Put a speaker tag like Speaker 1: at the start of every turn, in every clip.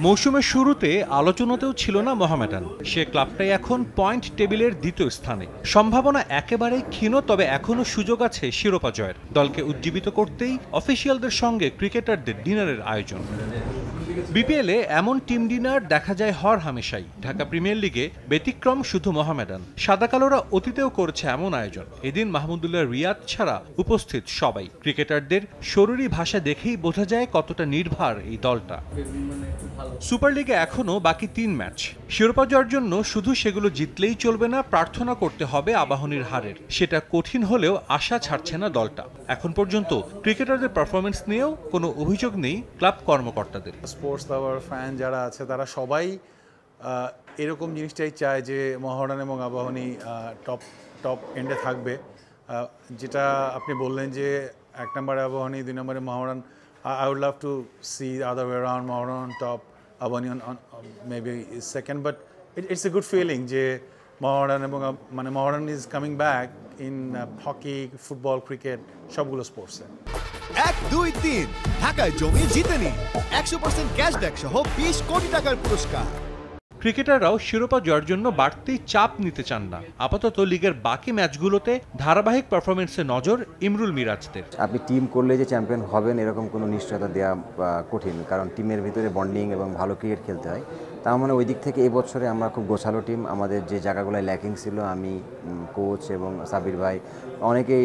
Speaker 1: মৌসুমের শুরুতে আলোচনাতেও ছিল না মোহামেডান। সে ক্লাবটাই এখন পয়েন্ট টেবিলের দ্বিতীয় স্থানে। সম্ভাবনা একেবারেই ক্ষীণ, তবে এখনও সুযোগ আছে শিরোপা জয়ের। দলকে উজ্জীবিত করতেই অফিসিয়ালদের সঙ্গে ক্রিকেটারদের ডিনারের আয়োজন। বিপিএলে এমন টিম ডিনার দেখা যায় হর হামেশাই। ঢাকা প্রিমিয়ার লিগে ব্যতিক্রম শুধু মোহামেডান। সাদা কালোরা অতীতেও করেছে এমন আয়োজন। এদিন মাহমুদুল্লাহ রিয়াদ ছাড়া উপস্থিত সবাই। ক্রিকেটারদের শরীরী ভাষা দেখেই বোঝা যায় কতটা নির্ভার এই দলটা। সুপার লিগে এখনও বাকি 3 ম্যাচ। শিরোপা জয়ের জন্য শুধু সেগুলো জিতলেই চলবে না, প্রার্থনা করতে হবে আবাহনীর হারের। সেটা কঠিন হলেও আশা ছাড়ছে না দলটা। এখন পর্যন্ত ক্রিকেটারদের পারফরমেন্স নিয়েও কোনো অভিযোগ নেই ক্লাব কর্মকর্তাদের।
Speaker 2: স্পোর্টস লাভার ফ্যান যারা আছে তারা সবাই এরকম জিনিসটাই চায় যে মোহামেডান এবং আবাহনী টপ এন্ডে থাকবে। যেটা আপনি বললেন যে 1 নম্বরে আবাহনী, 2 নম্বরে Mohammedan. I would love to see the other way around, Mohamedan on top, Abani on maybe is second, but it's a good feeling যে Mohamedan এবং মানে Mohamedan is coming back in hockey, football, cricket, সবগুলো স্পোর্টসে।
Speaker 3: 1, 2, 3 ঢাকায় জমি জিতে নিন 100% cashback সহ 20 কোটি টাকার পুরস্কার।
Speaker 1: ক্রিকেটাররাও শিরোপা জয়ের জন্য বাড়তি চাপ নিতে চান না। আপাতত লিগের বাকি ম্যাচগুলোতে ধারাবাহিক পারফরমেন্সে নজর ইমরুল মিরাজদের।
Speaker 4: আপনি টিম করলে যে চ্যাম্পিয়ন হবেন এরকম কোনো নিশ্চয়তা দেওয়া কঠিন, কারণ টিমের ভিতরে বন্ডিং এবং ভালো ক্রিকেট খেলতে হয়। তার মানে ওই দিক থেকে এবছরে আমরা খুব গোছালো টিম। আমাদের যে জায়গাগুলোয় ল্যাকিং ছিল, আমি, কোচ এবং সাবির ভাই অনেকেই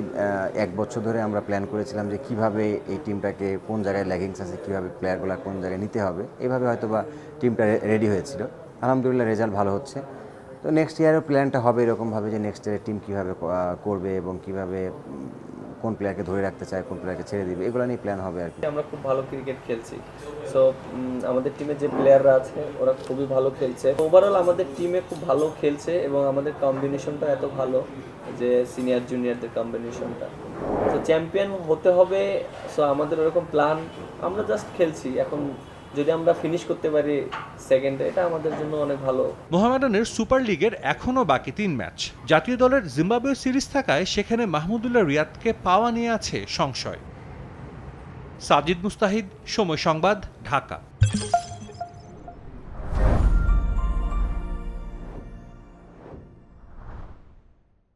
Speaker 4: 1 বছর ধরে আমরা প্ল্যান করেছিলাম যে কিভাবে এই টিমটাকে কোন জায়গায় ল্যাকিংস আছে, কীভাবে প্লেয়ারগুলো কোন জায়গায় নিতে হবে। এভাবে হয়তো বা টিমটা রেডি হয়েছিল। আলহামদুলিল্লাহ রেজাল্ট ভালো হচ্ছে। তো নেক্সট ইয়ারের প্ল্যানটা হবে এরকমভাবে যে নেক্সট ইয়ারের টিম কীভাবে করবে এবং কীভাবে কোন প্লেয়ারকে ধরে রাখতে চায়, কোন প্লেয়ারকে ছেড়ে দিবে, এগুলো নিয়ে প্ল্যান হবে আর কি।
Speaker 5: আমরা খুব ভালো ক্রিকেট খেলছি, সো আমাদের টিমে যে প্লেয়াররা আছে ওরা খুবই ভালো খেলছে। ওভারঅল আমাদের টিমে খুব ভালো খেলছে এবং আমাদের কম্বিনেশনটা এত ভালো যে সিনিয়র জুনিয়রদের কম্বিনেশনটা। তো চ্যাম্পিয়ন হতে হবে, সো আমাদের ওরকম প্ল্যান। আমরা জাস্ট খেলছি। এখন যদি আমরা ফিনিশ করতে পারি সেকেন্ডে, এটা আমাদের জন্য অনেক ভালো।
Speaker 1: মোহামেডানের সুপার লিগের এখনও বাকি 3 ম্যাচ। জাতীয় দলের জিম্বাবুয়ে সিরিজ থাকায় সেখানে মাহমুদুল্লাহ রিয়াদকে পাওয়া নিয়ে আছে সংশয়। সাজিদ মুস্তাহিদ, সময় সংবাদ, ঢাকা।